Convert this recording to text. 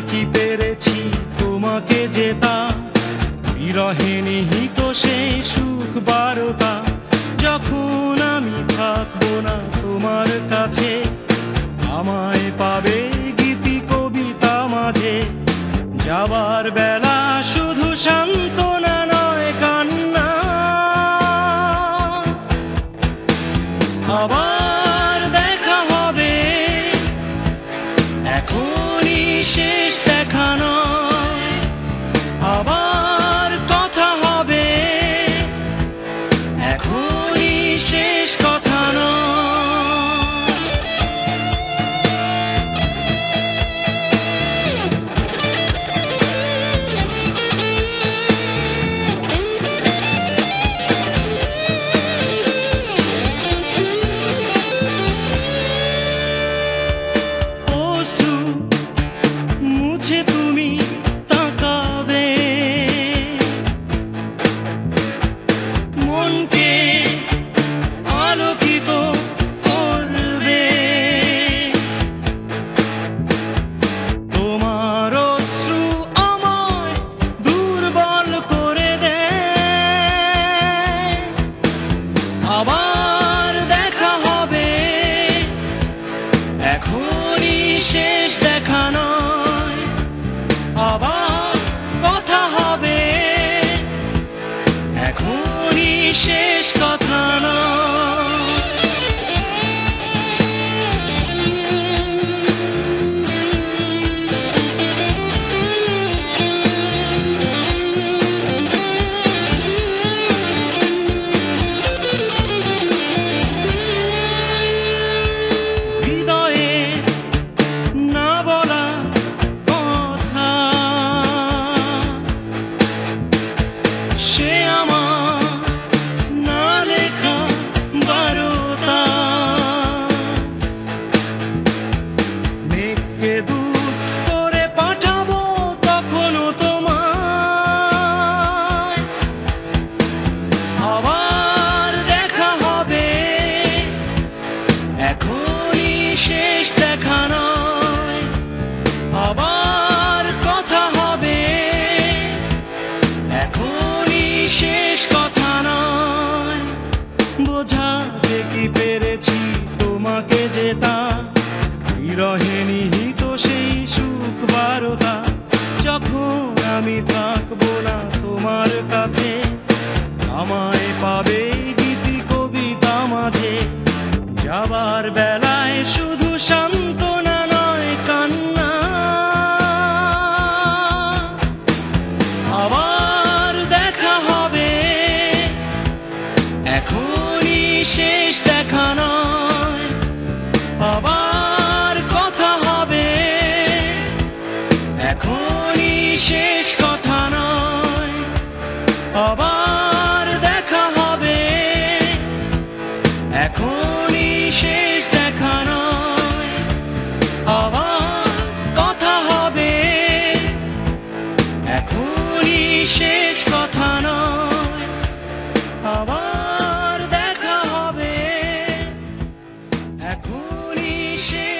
কি পেরেছি তোমাকে যেতা, বিরহে নিহিত সেই সুখ বারতা। যখন আমি থাকবো না তোমার কাছে, আমায় পাবে গীতি কবিতা মাঝে। যাবার বেলা শুধু সান্ত্বনা নয় কান্না, আবার দেখা হবে, এখনই শেষ দেখা নয়। আবার কথা হবে, এখনই শেষ কথা নয়। মুঝে তুমি তাকাবে, মনকে আলোকিত করবে। তোমার অশ্রু আমায় দুর্বল করে দেয়। আবার দেখা হবে, এখনই শেষ দেখা নয়। আবার কথা হবে, এখনই শেষ কথা নয়। সে আমার না লেখা বারতা, মেঘকে দূত করে পাঠাবো তখনও তোমায়। আবার দেখা হবে, এখনই শেষ দেখা নয়। আবার কথা হবে, এখনই শেষ কথা নয়। বোঝাতে কি পেরেছি তোমাকে যেতা, বিরহে নিহিত সেই সুখ বারতা। যখন আমি থাকবো না তোমার কাছে, আমায় পাবে গীতি কবিতা মাঝে। যাবার বেলায় শুধু সান্ত্বনা নয় কান্না, আবার দেখা হবে, এখনই শেষ দেখা নয়। আবার কথা হবে, এখনই শেষ কথা নয়। আবার দেখা হবে, এখনই শেষ দেখা নয়। আবার কথা হবে, এখনই শেষ কথা নয়। আবার দেখা হবে, এখনই শেষ।